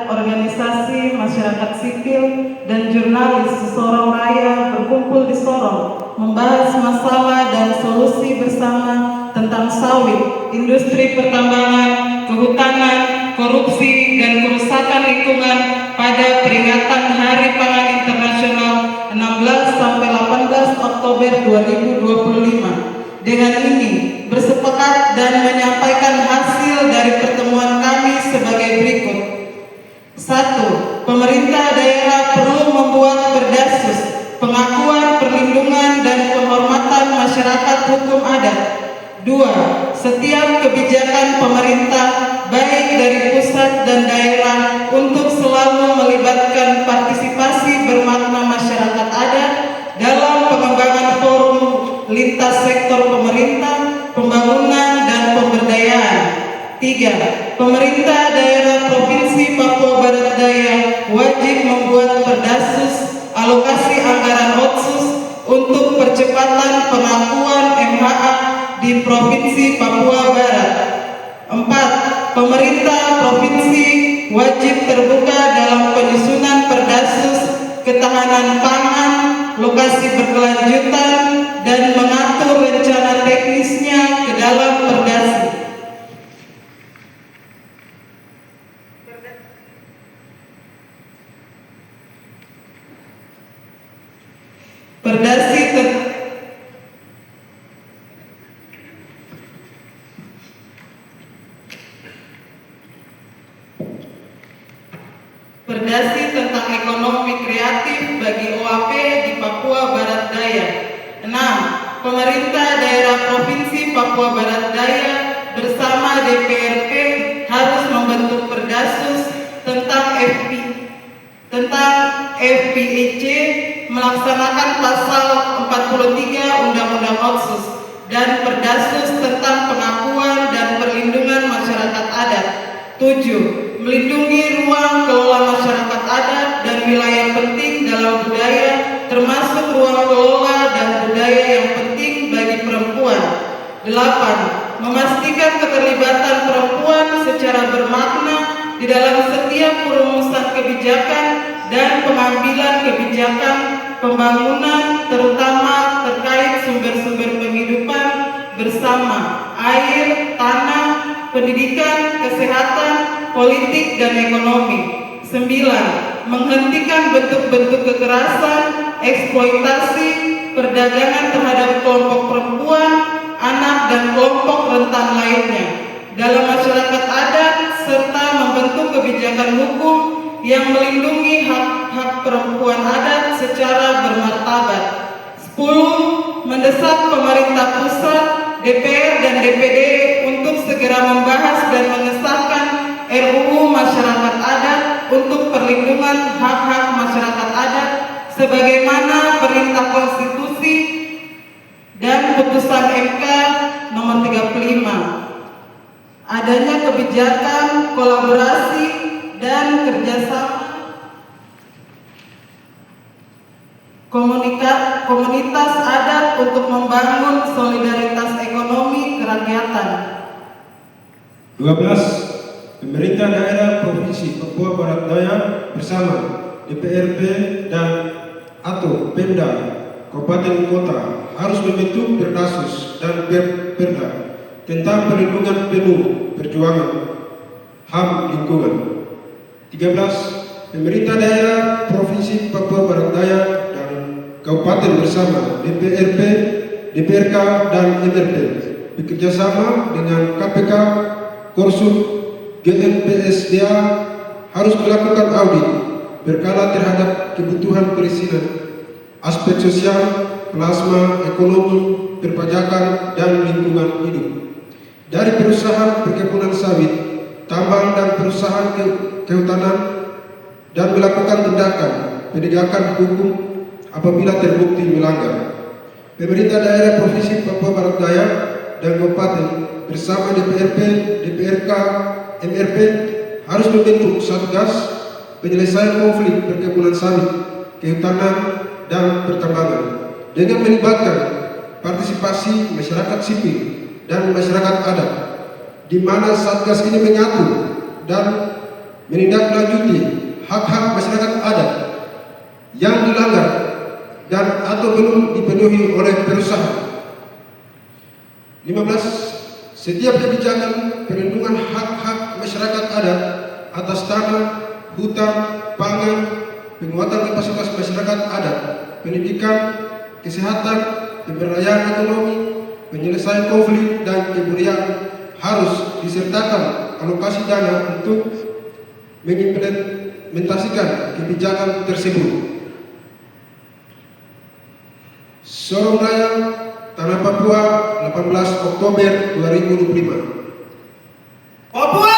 organisasi masyarakat sipil, dan jurnalis sesorong raya berkumpul di Sorong membahas masalah dan solusi bersama tentang sawit, industri pertambangan, kehutanan, korupsi, dan kerusakan lingkungan pada peringatan Hari Pangan Internasional 16-18 Oktober 2025. Dengan ini, bersepakat dan menyampaikan hasil dari pertemuan kami sebagai berikut. 1. Pemerintah daerah perlu membuat Perdasus, pengakuan, perlindungan, dan penghormatan masyarakat hukum adat. 2. Setiap kebijakan pemerintah, baik dari pusat dan daerah, untuk selalu melibatkan partisipasi bermakna masyarakat adat dalam pengembangan forum lintas sektor pemerintah, pembangunan, dan pemberdayaan. 3. Pemerintah daerah Provinsi Papua Barat Daya wajib membuat Perdasus alokasi anggaran otsus untuk percepatan pengakuan MHA di Provinsi Papua Barat. 4. Pemerintah provinsi wajib terbuka dalam penyusunan Perdasus ketahanan pangan, lokasi berkelanjutan, dan mengatur rencana teknisnya ke dalam Perdasi. Perdasi tentang ekonomi kreatif bagi OAP di Papua Barat Daya. 6. Pemerintah daerah Provinsi Papua Barat Daya bersama DPRP harus membentuk Perdasus tentang FPIC melaksanakan pasal 43 Undang-Undang Otsus dan Perdasus tentang pengakuan dan perlindungan masyarakat adat. 7. Melindungi ruang kelola masyarakat adat dan wilayah penting dalam budaya, termasuk ruang kelola dan budaya yang penting bagi perempuan. 8. Memastikan keterlibatan perempuan secara bermakna di dalam setiap perumusan kebijakan dan pengambilan kebijakan pembangunan, terutama terkait sumber-sumber penghidupan bersama air, tanah, pendidikan, kesehatan, politik, dan ekonomi. 9. Menghentikan bentuk-bentuk kekerasan, eksploitasi, perdagangan terhadap kelompok perempuan, anak, dan kelompok rentan lainnya dalam masyarakat adat, serta membentuk kebijakan hukum yang melindungi hak-hak perempuan adat secara bermartabat. 10. Mendesak pemerintah pusat, DPR, dan DPD untuk segera membahas dan mengesahkan RUU Masyarakat Adat untuk perlindungan hak-hak masyarakat adat sebagaimana perintah konstitusi dan putusan MK nomor 35. Adanya kebijakan kolaborasi dan kerjasama komunitas adat untuk membangun solidaritas ekonomi kerakyatan. 12. Pemerintah daerah Provinsi Papua Barat Daya bersama DPRP dan atau Pemda Kabupaten Kota harus membentuk Perdasus dan Perda tentang perlindungan penuh perjuangan HAM lingkungan. 13. Pemerintah daerah Provinsi Papua Barat Daya dan Kabupaten bersama DPRP, DPRK, dan MRP bekerjasama dengan KPK, Korsum, GNPSDA harus melakukan audit berkala terhadap kebutuhan perizinan, aspek sosial, plasma, ekonomi, perpajakan, dan lingkungan hidup dari perusahaan perkebunan sawit, tambang, dan perusahaan kehutanan, dan melakukan tindakan penegakan hukum apabila terbukti melanggar. Pemerintah daerah Provinsi Papua Barat Daya dan Kabupaten bersama DPRP, DPRK, MRP harus membentuk Satgas penyelesaian konflik perkebunan sawit, kehutanan, dan pertambangan dengan melibatkan partisipasi masyarakat sipil dan masyarakat adat, di mana Satgas ini mengatur dan menindaklanjuti hak-hak masyarakat adat yang dilanggar dan atau belum dipenuhi oleh perusahaan. 15. Setiap kebijakan perlindungan hak-hak masyarakat adat atas tanah, hutan, pangan, penguatan kapasitas masyarakat adat, pendidikan, kesehatan, pemberdayaan ekonomi, penyelesaian konflik, dan kebudayaan harus disertakan alokasi dana untuk mengimplementasikan kebijakan tersebut. Sorong Raya, Tanah Papua, 18 Oktober 2025. Papua